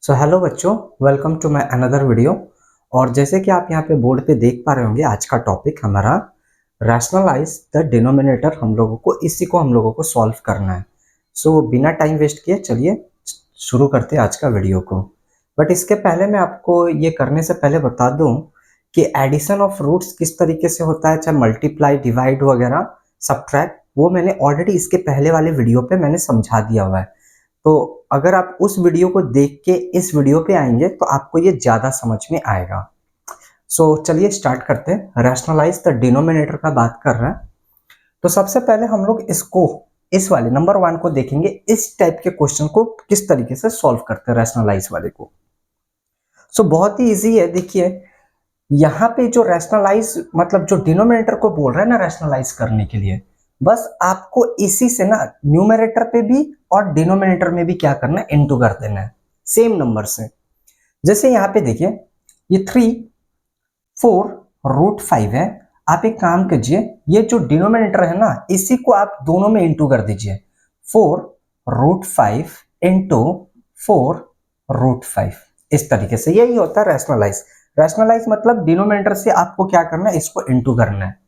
सो hello बच्चों, welcome to my another video. और जैसे कि आप यहाँ पे बोर्ड पे देख पा रहे होंगे, आज का टॉपिक हमारा रैशनलाइज द डिनोमिनेटर। हम लोगों को सॉल्व करना है। सो बिना टाइम वेस्ट किए चलिए शुरू करते हैं आज का वीडियो को। बट इसके पहले मैं आपको ये करने से पहले बता दूं कि एडिशन ऑफ रूट्स किस तरीके से होता है, चाहे मल्टीप्लाई, डिवाइड वगैरह, सब्ट्रैक्ट, वो मैंने ऑलरेडी इसके पहले वाले वीडियो पे मैंने समझा दिया हुआ है। तो अगर आप उस वीडियो को देख के इस वीडियो पे आएंगे तो आपको ये ज्यादा समझ में आएगा। सो चलिए स्टार्ट करते हैं। रैशनलाइज द डिनोमिनेटर का बात कर रहे हैं, तो सबसे पहले हम लोग इस वाले नंबर 1 को देखेंगे। इस टाइप के क्वेश्चन को किस तरीके से सॉल्व करते हैं रैशनलाइज वाले को। सो बहुत ही इजी है। देखिए यहाँ पे जो रैशनलाइज मतलब जो डिनोमिनेटर को बोल रहे हैं ना रैशनलाइज करने के लिए, बस आपको इसी से ना न्यूमरेटर पे भी और डिनोमिनेटर में भी क्या करना है, इनटू कर देना है सेम नंबर से। जैसे यहाँ पे देखिए ये 3 4 √5 है। आप एक काम कीजिए, ये जो डिनोमिनेटर है ना इसी को आप दोनों में इंटू कर दीजिए। 4 √5 इंटू 4 √5। इस तरीके से यही होता है रैशनलाइज। रैशनलाइज मतलब डिनोमिनेटर से आपको क्या करना है, इसको इंटू करना है।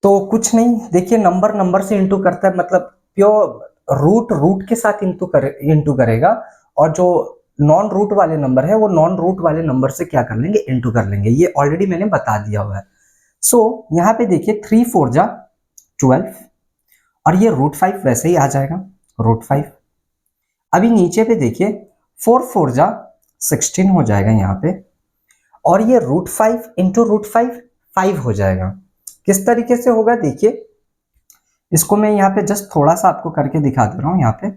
तो कुछ नहीं, देखिए नंबर नंबर से इंटू करता है, मतलब प्योर रूट रूट के साथ इंटू करेगा, और जो नॉन रूट वाले नंबर है वो नॉन रूट वाले नंबर से क्या कर लेंगे, इंटू कर लेंगे। ये ऑलरेडी मैंने बता दिया हुआ है। सो यहाँ पे देखिए 3 4 जा 12, और ये √5 वैसे ही आ जाएगा √5। अभी नीचे पे देखिए 4 4 जा 16 हो जाएगा यहाँ पे, और ये √5 इंटू √5 5 हो जाएगा। किस तरीके से होगा देखिए, इसको मैं यहाँ पे जस्ट थोड़ा सा आपको करके दिखा दे रहा हूँ। यहाँ पे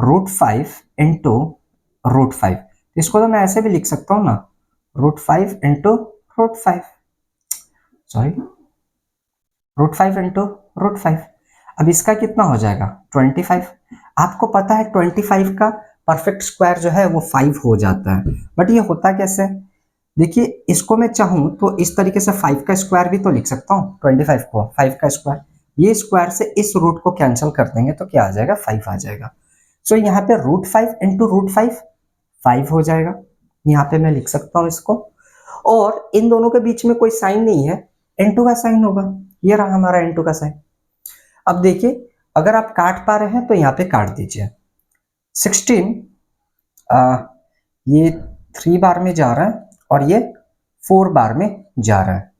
√5 इंटू √5, इसको तो मैं ऐसे भी लिख सकता हूँ ना, √5 इंटू √5, सॉरी √5 इंटू √5। अब इसका कितना हो जाएगा 25। आपको पता है 25 का परफेक्ट स्क्वायर जो है वो 5 हो जाता है। बट ये होता कैसे, देखिए इसको मैं चाहूं तो इस तरीके से 5 का स्क्वायर भी तो लिख सकता हूँ। 25 को 5 का स्क्वायर, ये स्क्वायर से इस रूट को कैंसिल कर देंगे तो क्या आ जाएगा, 5 आ जाएगा। सो यहाँ पे √5 इंटू √5 5 हो जाएगा। यहाँ पे मैं लिख सकता हूँ इसको, और इन दोनों के बीच में कोई साइन नहीं है, इंटू का साइन होगा। ये रहा हमारा इंटू का साइन। अब देखिए अगर आप काट पा रहे हैं तो यहाँ पे काट दीजिए। 16 ये 3 बार में जा रहा है और ये 4 बार में जा रहा है।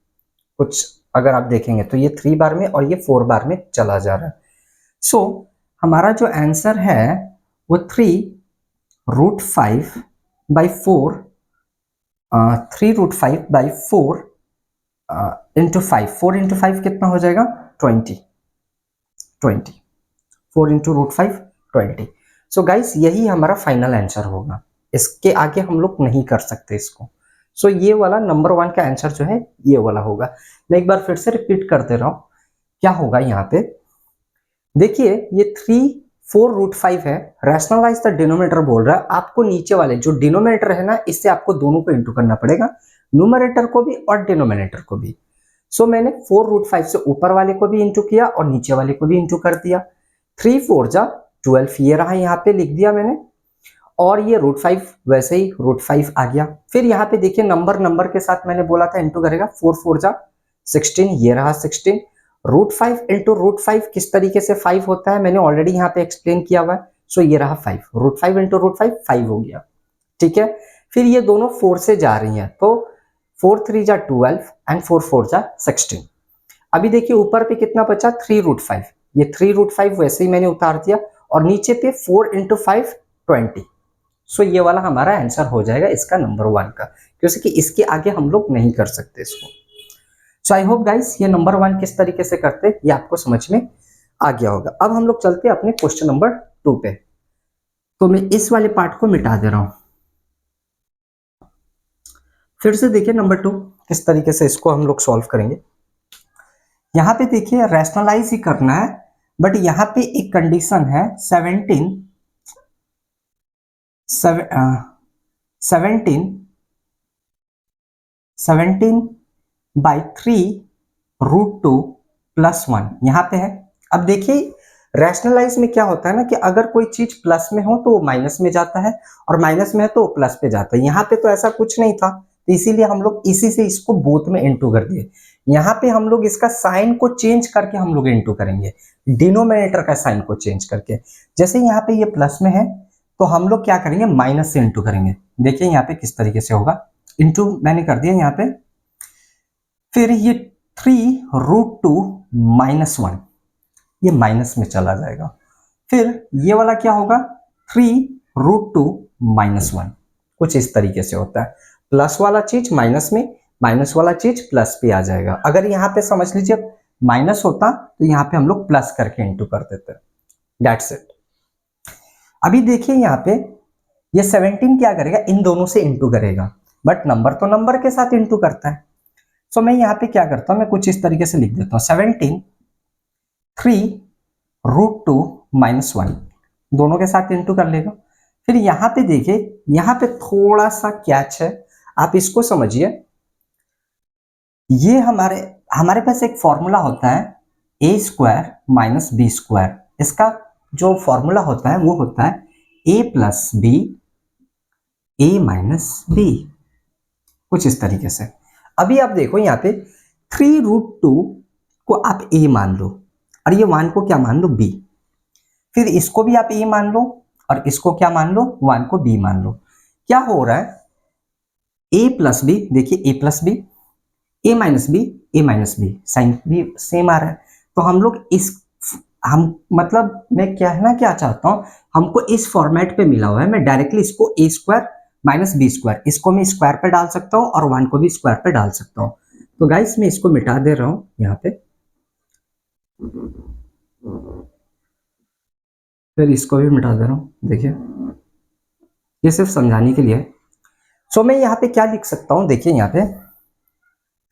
कुछ अगर आप देखेंगे तो ये 3 बार में और ये 4 बार में चला जा रहा है। सो हमारा जो आंसर है वो 3 √5/4 3 √5/4 इंटू 5। 4 इंटू 5 कितना हो जाएगा, 20। 4 इंटू √5 20। सो गाइस यही हमारा फाइनल आंसर होगा, इसके आगे हम लोग नहीं कर सकते इसको। सो ये वाला नंबर 1 का आंसर जो है ये वाला होगा। मैं एक बार फिर से रिपीट कर दे रहा हूं, क्या होगा यहाँ पे देखिए, ये 3 4 √5 है। रैशनलाइज द डिनोमिनेटर बोल रहा है, आपको नीचे वाले जो डिनोमिनेटर है ना इससे आपको दोनों को इंटू करना पड़ेगा, न्यूमरेटर को भी और डिनोमिनेटर को भी। सो मैंने 4 √5 से ऊपर वाले को भी इंटू किया और नीचे वाले को भी इंटू कर दिया। 3 4 जा 12, ये रहा, यहाँ पे लिख दिया मैंने, और ये √5 वैसे ही √5 आ गया। फिर यहाँ पे देखिए नंबर नंबर के साथ मैंने बोला था इंटू करेगा। 4 4 जा 16, ये रहा 16। √5 इंटू √5 किस तरीके से 5 होता है मैंने ऑलरेडी यहाँ पे एक्सप्लेन किया हुआ है। सो ये रहा 5, √5 इंटू √5 5 हो गया, ठीक है। फिर ये दोनों 4 से जा रही हैं, तो 4 3 जा 12 एंड 4 4 जा 16। अभी देखिए ऊपर पे कितना बचा, 3 √5, ये 3 √5 वैसे ही मैंने उतार दिया, और नीचे पे 4 इंटू 5 20। सो ये वाला हमारा आंसर हो जाएगा इसका नंबर 1 का, क्योंकि इसके आगे हम लोग नहीं कर सकते इसको। सो आई होप गाइस ये नंबर 1 किस तरीके से करते ये आपको समझ में आ गया होगा। अब हम लोग चलते हैं अपने क्वेश्चन नंबर 2 पे। तो मैं इस वाले पार्ट को मिटा दे रहा हूं। फिर से देखिए नंबर 2 किस तरीके से इसको हम लोग सॉल्व करेंगे। यहां पे देखिए रैशनलाइज ही करना है, बट यहां पे एक कंडीशन है 17 17/3 √2 + 1 यहां पे है। अब देखिए रैशनलाइज में क्या होता है ना कि अगर कोई चीज प्लस में हो तो वो माइनस में जाता है और माइनस में है तो वो प्लस पे जाता है। यहाँ पे तो ऐसा कुछ नहीं था, तो इसीलिए हम लोग इसी से इसको बोथ में इनटू कर दिए। यहाँ पे हम लोग इसका साइन को चेंज करके हम लोग इनटू करेंगे, डिनोमिनेटर का साइन को चेंज करके। जैसे यहाँ पे ये प्लस में है तो हम लोग क्या करेंगे, माइनस से इनटू करेंगे। देखिए यहाँ पे किस तरीके से होगा, इनटू मैंने कर दिया यहाँ पे। फिर ये 3√2 - 1 ये माइनस में चला जाएगा। फिर ये वाला क्या होगा, 3√2 - 1 कुछ इस तरीके से होता है। प्लस वाला चीज माइनस में, माइनस वाला चीज प्लस पे आ जाएगा। अगर यहाँ पे समझ लीजिए माइनस होता तो यहाँ पे हम लोग प्लस करके इंटू कर देते। That's it. अभी देखिए यहाँ पे ये 17 क्या करेगा, इन दोनों से इंटू करेगा, बट नंबर तो नंबर के साथ इंटू करता है। सो मैं यहाँ पे क्या करता हूँ, मैं कुछ इस तरीके से लिख देता हूँ, 17 3√2 - 1 दोनों के साथ इंटू कर लेगा। फिर यहाँ पे देखिए, यहाँ पे थोड़ा सा कैच है, आप इसको समझिए। ये हमारे पास एक फॉर्मूला होता है a² - b²। इसका जो फॉर्मूला होता है वो होता है a + b a - b, कुछ इस तरीके से। अभी आप देखो यहाँ पे 3√2 को आप a मान लो और ये 1 को क्या मान लो, b। फिर इसको भी आप a मान लो और इसको क्या मान लो, 1 को b मान लो। क्या हो रहा है, a + b, देखिए a + b a - b a - b, sign भी सेम आ रहा है। तो हम लोग हम मतलब मैं कहना क्या चाहता हूं, हमको इस फॉर्मेट पे मिला हुआ है, मैं डायरेक्टली इसको a² - b², इसको मैं स्क्वायर पे डाल सकता हूं और 1 को भी स्क्वायर पे डाल सकता हूं। तो गाइस मैं इसको मिटा दे रहा हूं यहाँ पे, फिर इसको भी मिटा दे रहा हूं। देखिए ये सिर्फ समझाने के लिए है। सो मैं यहाँ पे क्या लिख सकता हूं, देखिए यहाँ पे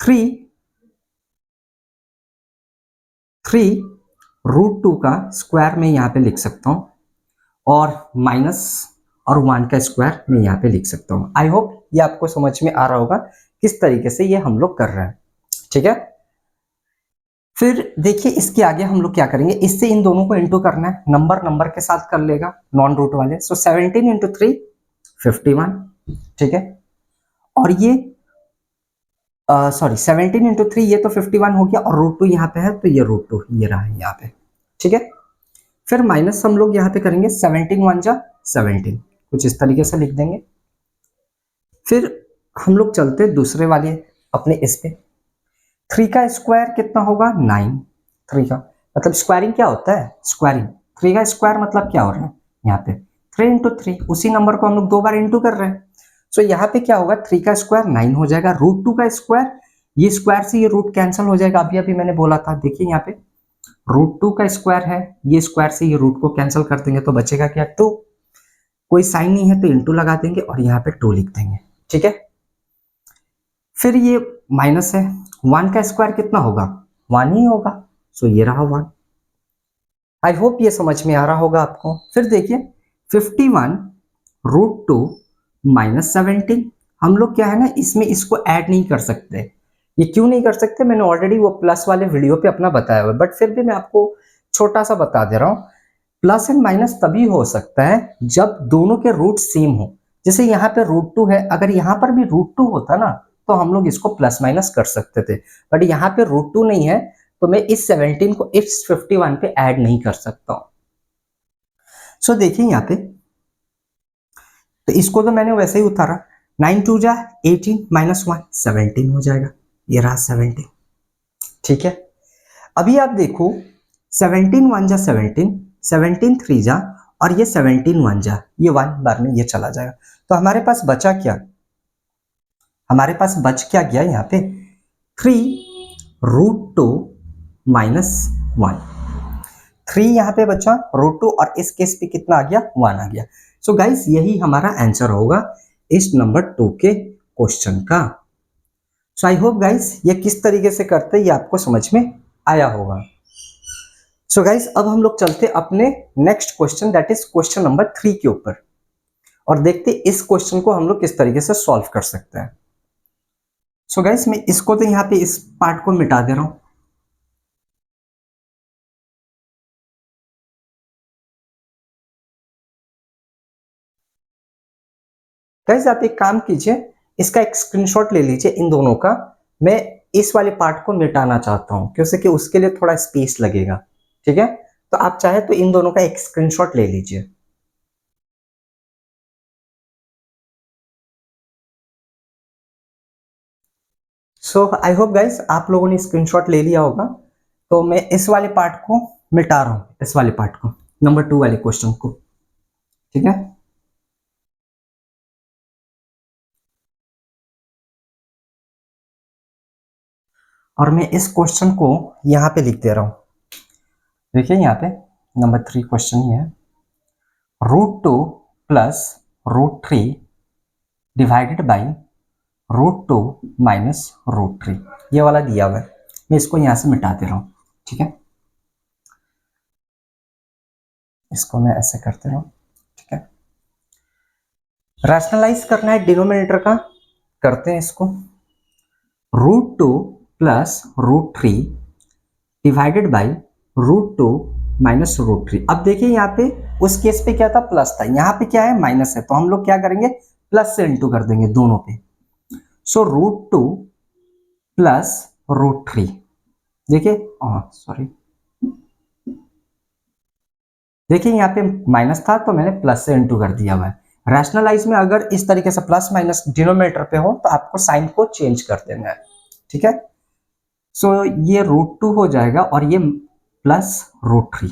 3√2 का स्क्वायर में यहाँ पे लिख सकता हूँ और माइनस और 1 का स्क्वायर मैं यहाँ पे लिख सकता हूँ। आई होप ये आपको समझ में आ रहा होगा किस तरीके से ये हम लोग कर रहे हैं, ठीक है। फिर देखिए इसके आगे हम लोग क्या करेंगे, इससे इन दोनों को इंटू करना है, नंबर नंबर के साथ कर लेगा, नॉन रूट वाले। सो 17 × 3 51, ठीक है। और ये सॉरी 17 × 3 ये तो 51 हो गया और √2 यहाँ पे है तो ये √2 ये रहा है यहाँ पे, ठीक है। फिर माइनस हम लोग यहाँ पे करेंगे, 17 × 1 = 17, कुछ इस तरीके से लिख देंगे। फिर हम लोग चलते दूसरे वाले अपने इस पे, 3 का स्क्वायर कितना होगा, 9। 3 का मतलब स्क्वायरिंग क्या होता है, स्क्वायरिंग 3 का स्क्वायर मतलब क्या हो रहा है यहाँ पे 3 × 3, उसी नंबर को हम लोग 2 बार इंटू कर रहे हैं। सो यहाँ पे क्या होगा, 3 का स्क्वायर 9 हो जाएगा, √2 का स्क्वायर, ये स्क्वायर से ये रूट कैंसिल हो जाएगा, अभी अभी मैंने बोला था। देखिए यहाँ पे √2 का स्क्वायर है, ये स्क्वायर से ये रूट को कैंसिल कर देंगे तो बचेगा क्या, 2। कोई साइन नहीं है तो इंटू लगा देंगे और यहाँ पे 2 लिख देंगे, ठीक है। फिर ये माइनस है, 1 का स्क्वायर कितना होगा, 1 ही होगा, सो ये रहा 1। आई होप ये समझ में आ रहा होगा आपको। फिर देखिए 51√2 - 17, हम लोग क्या है ना इसमें इसको ऐड नहीं कर सकते। ये क्यों नहीं कर सकते, मैंने ऑलरेडी वो प्लस वाले वीडियो पे अपना बताया हुआ है, बट फिर भी मैं आपको छोटा सा बता दे रहा हूँ। प्लस एंड माइनस तभी हो सकता है जब दोनों के रूट सेम हो। जैसे यहाँ पे √2 है, अगर यहाँ पर भी √2 होता ना तो हम लोग इसको प्लस माइनस कर सकते थे, बट यहाँ पे √2 नहीं है तो मैं इस 17 को इस 51 पे ऐड नहीं कर सकता हूं। सो देखिए यहाँ पे, तो इसको तो मैंने वैसे ही उतारा, 9 × 2 = 18 - 1 17 हो जाएगा, ये रहा 17, ठीक है। अभी आप देखो 17 × 1 = 17, 17 × 3 = और ये 17 × 1 = ये 1 बार में ये चला जाएगा। तो हमारे पास बचा क्या, हमारे पास बच क्या गया यहाँ पे 3√2 - 1, 3 यहाँ पे बचा, √2 और इस केस पे कितना आ गया, 1 आ गया। सो गाइस यही हमारा आंसर होगा इस नंबर 2 के क्वेश्चन का। सो आई होप गाइस ये किस तरीके से करते ये आपको समझ में आया होगा। सो गाइस अब हम लोग चलते अपने next question, that is question number 3 के ऊपर, और देखते इस क्वेश्चन को हम लोग किस तरीके से सॉल्व कर सकते हैं। सो गाइस मैं इसको तो यहाँ पे इस पार्ट को मिटा दे रहा हूं, गाइस आप एक काम कीजिए, इसका एक स्क्रीनशॉट ले लीजिए इन दोनों का। मैं इस वाले पार्ट को मिटाना चाहता हूं क्योंकि उसके लिए थोड़ा स्पेस लगेगा, ठीक है। तो आप चाहे तो इन दोनों का एक स्क्रीनशॉट ले लीजिए। सो आई होप गाइस आप लोगों ने स्क्रीनशॉट ले लिया होगा। तो मैं इस वाले पार्ट को मिटा रहा हूं, इस वाले पार्ट को, नंबर 2 वाले क्वेश्चन को, ठीक है। और मैं इस क्वेश्चन को यहां पे लिख दे रहा हूं। देखिए यहाँ पे नंबर 3 क्वेश्चन ही है, √2 प्लस √3 डिवाइडेड बाई √2 माइनस √3, ये वाला दिया हुआ है। मैं इसको यहां से मिटा दे रहा हूं, ठीक है। इसको मैं ऐसे करते रहा हूं, ठीक है। रैशनलाइज करना है डिनोमिनेटर का, करते हैं इसको। √2 प्लस √3 डिवाइडेड बाई √2 माइनस √3। अब देखिए यहाँ पे उस केस पे क्या था, प्लस था, यहाँ पे क्या है, माइनस है। तो हम लोग क्या करेंगे, प्लस से इंटू कर देंगे दोनों पे। सो √2 प्लस √3, देखिए सॉरी, देखिए यहाँ पे माइनस था तो मैंने प्लस से इंटू कर दिया हुआ है। रैशनलाइज में अगर इस तरीके से प्लस माइनस डिनोमिनेटर पे हो तो आपको साइन को चेंज कर देना है, ठीक है। सो ये √2 हो जाएगा और ये प्लस √3,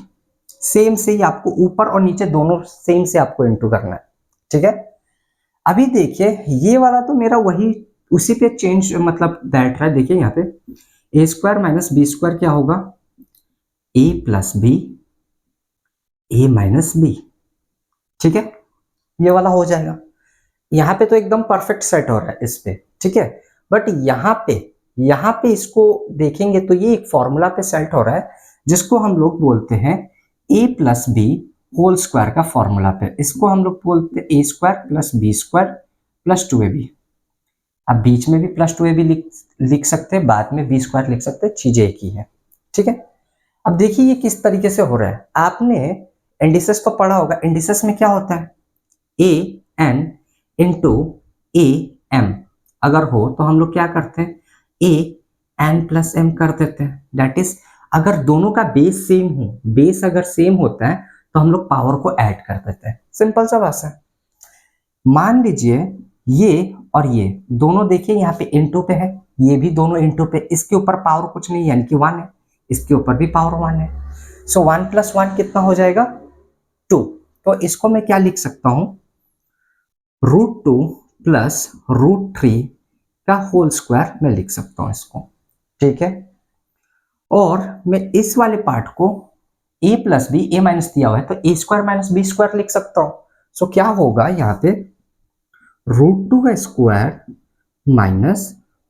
सेम से ही आपको ऊपर और नीचे दोनों सेम से आपको इंटू करना है, ठीक है। अभी देखिए ये वाला तो मेरा वही उसी पे चेंज मतलब बैठ रहा है। देखिए यहाँ पे ए स्क्वायर माइनस बी स्क्वायर क्या होगा, ए plus b, a minus B, ठीक है। ये वाला हो जाएगा। यहाँ पे तो एकदम परफेक्ट सेट हो रहा है इस पे, ठीक है। बट यहाँ पे इसको देखेंगे तो ये एक फॉर्मूला पे सेट हो रहा है जिसको हम लोग बोलते हैं a plus b whole square का फॉर्मूला पे। इसको हम लोग बोलते हैं a square plus b square plus 2ab। अब बीच में भी प्लस 2ab लिख सकते हैं, बाद में बी स्क्वायर लिख सकते हैं, चीजें एक ही है, ठीक है। अब देखिए ये किस तरीके से हो रहा है। आपने इंडिसेस तो पढ़ा होगा, इंडिसेस में क्या होता है, A N into A M अगर हो तो हम लोग क्या करते हैं, ए एन प्लस एम कर देते हैं। दैट इज अगर दोनों का बेस सेम हो, बेस अगर सेम होता है तो हम लोग पावर को ऐड कर देते हैं। सिंपल सा बात है। मान लीजिए ये और ये दोनों, देखिए यहाँ पे इंटू पे है, ये भी दोनों इंटू पे, इसके ऊपर पावर कुछ नहीं यानी कि 1 है, इसके ऊपर भी पावर 1 है। सो 1 प्लस 1 कितना हो जाएगा, 2। तो इसको मैं क्या लिख सकता हूं, √2 प्लस √3 का होल स्क्वायर मैं लिख सकता हूं इसको, ठीक है। और मैं इस वाले पार्ट को a plus b, a minus दिया हुआ है तो a square minus b square लिख सकता हूं। सो क्या होगा यहाँ पे, √2 का स्क्वायर माइनस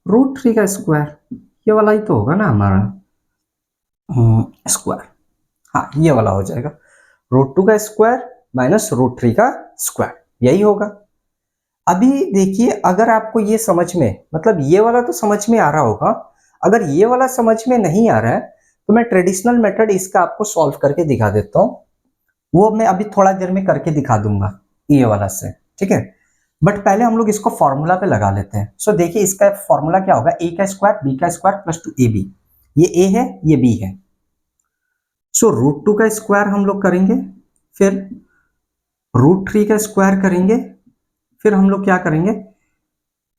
√3 का स्क्वायर, ये वाला ही तो होगा ना हमारा स्क्वायर। हाँ ये वाला हो जाएगा, √2 का स्क्वायर माइनस √3 का स्क्वायर, यही होगा। अभी देखिए अगर आपको ये समझ में, मतलब ये वाला तो समझ में आ रहा होगा, अगर ये वाला समझ में नहीं आ रहा है तो मैं ट्रेडिशनल मेथड इसका आपको सॉल्व करके दिखा देता हूँ। वो मैं अभी थोड़ा देर में करके दिखा दूंगा ये वाला से, ठीक है। बट पहले हम लोग इसको फॉर्मूला पे लगा लेते हैं। सो देखिए इसका फॉर्मूला क्या होगा, ए का स्क्वायर बी का स्क्वायर प्लस 2ab, ये ए है ये बी है। सो √2 का स्क्वायर हम लोग करेंगे, फिर √3 का स्क्वायर करेंगे, फिर हम लोग क्या करेंगे,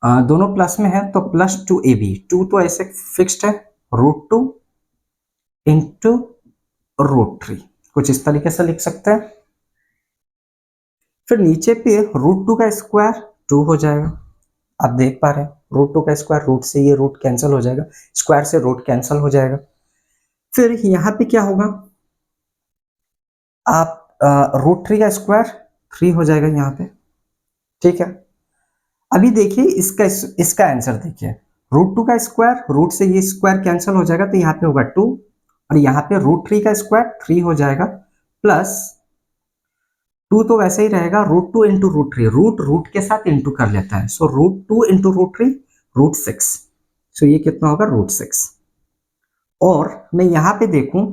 दोनों प्लस में है तो प्लस 2ab, 2 तो ऐसे फिक्स्ड है, √2 इंटू √3, कुछ इस तरीके से लिख सकते हैं। फिर नीचे पे √2 का स्क्वायर 2 हो जाएगा। आप देख पा रहे हैं √2 का स्क्वायर, रूट से ये रूट कैंसिल हो जाएगा, स्क्वायर से रूट कैंसिल हो जाएगा। फिर यहाँ पे क्या होगा, आप √3 का स्क्वायर 3 हो जाएगा यहाँ पे, ठीक है। अभी देखिए इसका आंसर देखिए, √2 का स्क्वायर, रूट से ये स्क्वायर कैंसिल हो जाएगा तो यहाँ पे होगा 2, और यहाँ पे √3 का स्क्वायर 3 हो जाएगा, प्लस 2 तो वैसे ही रहेगा, √2 इंटू √3, रूट के साथ इंटू कर लेता है। सो √2 इंटू √3 √6, सो ये कितना होगा, √6। और मैं यहाँ पे देखूं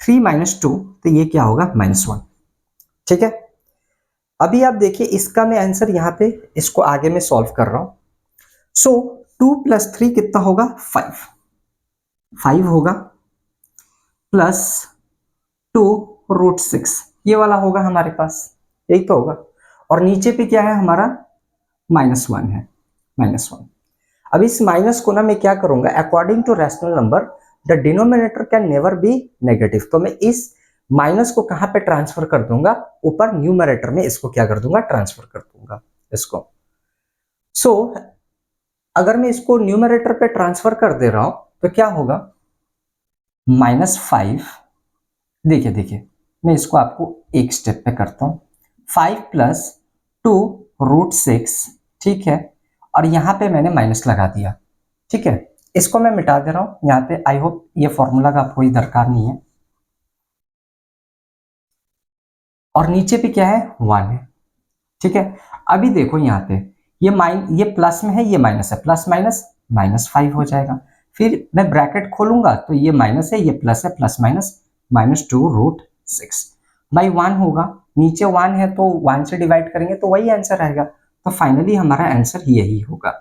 3 माइनस 2 तो ये क्या होगा, -1, ठीक है। अभी आप देखिए इसका मैं आंसर यहाँ पे इसको आगे में सॉल्व कर रहा हूं। सो 2 + 3 कितना होगा? 5। 5 होगा प्लस 2√6, ये वाला होगा हमारे पास, यही तो होगा। और नीचे पे क्या है हमारा? -1 है, -1। अब इस माइनस को ना मैं क्या करूंगा, according to rational number the denominator can never be negative, तो मैं इस माइनस को कहां पे ट्रांसफर कर दूंगा? ऊपर न्यूमरेटर में इसको क्या कर दूंगा? ट्रांसफर कर दूंगा इसको। सो अगर मैं इसको न्यूमरेटर पे ट्रांसफर कर दे रहा हूं तो क्या होगा? -5, देखिए देखिए मैं इसको आपको एक स्टेप पे करता हूं। 5 + 2√6, ठीक है, और यहां पे मैंने माइनस लगा दिया, ठीक है। इसको मैं मिटा दे रहा हूं यहाँ पे, आई होप ये फॉर्मूला का कोई दरकार नहीं है। और नीचे पे क्या है? 1 है, ठीक है। अभी देखो यहाँ पे ये प्लस में है, ये माइनस है, प्लस माइनस -5 हो जाएगा। फिर मैं ब्रैकेट खोलूंगा तो ये माइनस है, ये प्लस है, प्लस माइनस -2√6 बाई 1 होगा। नीचे 1 है तो 1 से डिवाइड करेंगे तो वही आंसर आएगा। तो फाइनली हमारा आंसर यही होगा।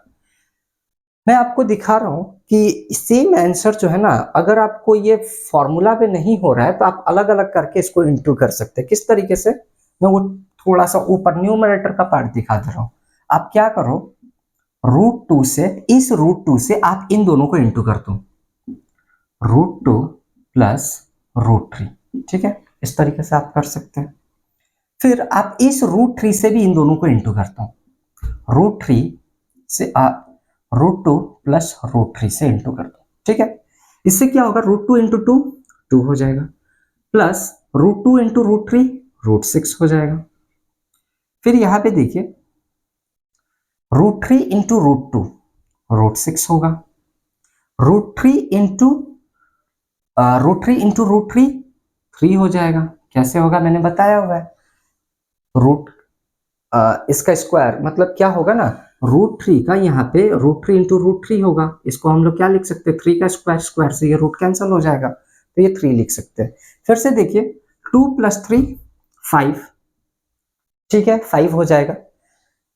मैं आपको दिखा रहा हूं कि सेम आंसर जो है ना, अगर आपको ये फॉर्मूला पे नहीं हो रहा है तो आप अलग अलग करके इसको इंटू कर सकते हैं। किस तरीके से? मैं वो थोड़ा सा ऊपर न्यूमरेटर का पार्ट दिखा दे रहा हूं। आप क्या करो, √2 से, इस √2 से आप इन दोनों को इंटू कर दो, √2 + √3, ठीक है। इस तरीके से आप कर सकते हैं। फिर आप इस √3 से भी इन दोनों को इंटू करता हूं, √3 से आप √2 + √3 से इंटू कर दो, ठीक है। इससे क्या होगा? √2 × 2 2 हो जाएगा, प्लस √2 × √3 √6 हो जाएगा। फिर यहां पे देखिए √3 × √2 √6 होगा, √3 × √3 3 हो जाएगा। कैसे होगा? मैंने बताया हुआ है, रूट इसका स्क्वायर मतलब क्या होगा ना, √3 का यहाँ पे √3 × √3 होगा। इसको हम लोग क्या लिख सकते हैं? 3 का स्क्वायर, स्क्वायर से ये रूट कैंसिल हो जाएगा, तो ये 3 लिख सकते हैं। फिर से देखिए 2 + 3 5, ठीक है, 5 हो जाएगा।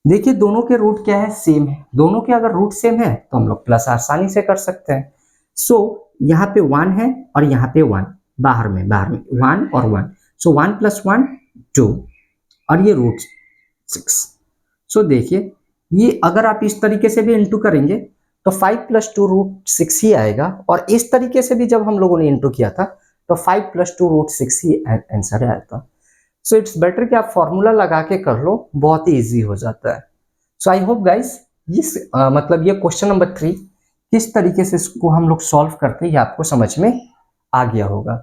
देखिए दोनों के रूट क्या है? सेम है। दोनों के अगर रूट सेम है तो हम लोग प्लस आसानी से कर सकते हैं। सो यहाँ पे 1 है और यहाँ पे 1, बाहर में 1 और 1, सो 1 + 1 2, और ये √6। सो देखिए ये अगर आप इस तरीके से भी इंटू करेंगे तो 5 + 2√6 ही आएगा, और इस तरीके से भी जब हम लोगों ने इंटू किया था तो 5 + 2√6 ही आंसर आया था। सो इट्स बेटर कि आप फॉर्मूला लगा के कर लो, बहुत ही इजी हो जाता है। सो आई होप गाइस मतलब ये क्वेश्चन नंबर 3 किस तरीके से इसको हम लोग सॉल्व करते हैं ये आपको समझ में आ गया होगा।